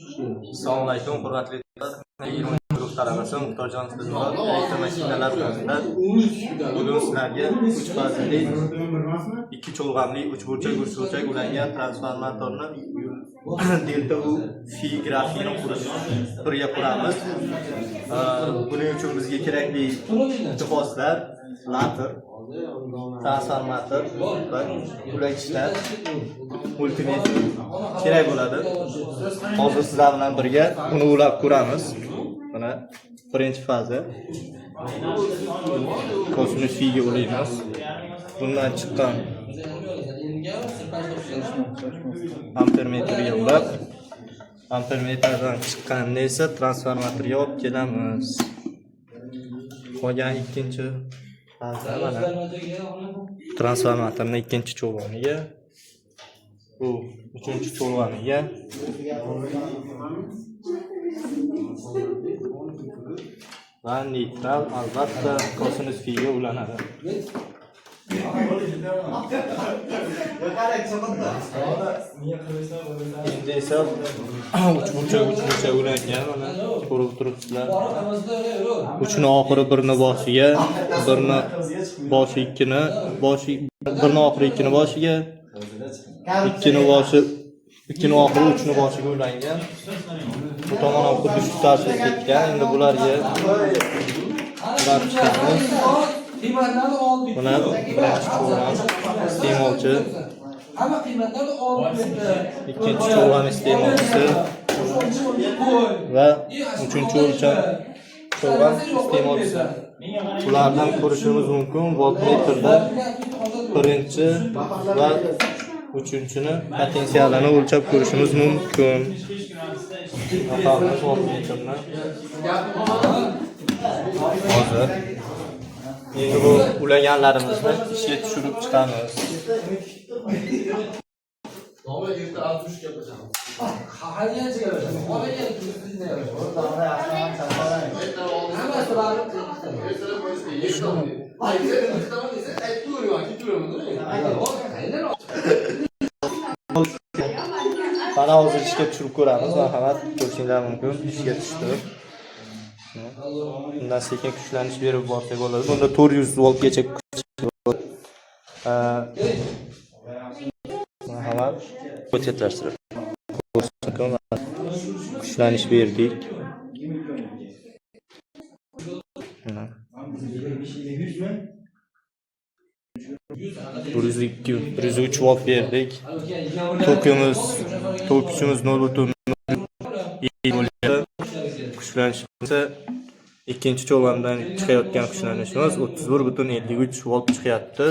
Assalomu alaykum, hurmatli guruh talabasi Muxtorjon Sizmurod elektr mashinalar binosida bugun sizlarga 3 fazli 2 cho'lg'amli 3 burchak ulangan transformatorni Delta U Fi grafini birga quramiz. Buning uchun bizga kerakli jihozlar later, transformator va ulagichlar, multimeter kerak bo'ladi. Hozir sizlar bilan birga uni ulab ko'ramiz. Mana birinchi faza. Kosinus figa ulaymiz. Bundan chiqqan ampermetrga ulab, ampermetrdan chiqqanini esa transformatorga olib kelamiz. Qolgan ikkinchi faza mana transformatorning ikkinchi cho'lg'oniga, bu uchinchi cho'lg'oniga va neytral albatta kosinus figa ulanadi. Endi esa uch burchak ulangan, mana ko'rib turibsizlar. Uchini oxiri birni boshiga, birni boshi ikkini boshiga, ikkini oxiri uchini boshiga ulangan. Bu tomon ham xuddi shu tarzda ketgan. Endi bularga chiqamiz. Buni birinchi cho'lg'am iste'molchi, ikkinchi cho'lg'am iste'molchisi va uchinchi o'lcham cho'lg'am iste'molchisi. Ulardan ko'rishimiz mumkin voltmetrda birinchi va uchinchini potensialini o'lchab ko'rishimiz mumkin. Voltmetrni hozir endi bu ulaganlarimizni ishga tushirib chiqamiz. Mana hozir ishga tushirib ko'ramiz. Marhamat, ko'rishinglar mumkin. Ishga tushdi. Bundan sekin kuchlanish berib borsak bo'ladi. Bunda 400 voltgacha kuch. Marhamat, ko'chatlashtirib. Kuchlanish berdik. 103 volt berdik. Tok kuchimiz 0.7 volt. Kuchlanishimiz ikkinchi cho'lg'amdan chiqayotgan kuchlanishimiz 31.53 volt chiqyapti.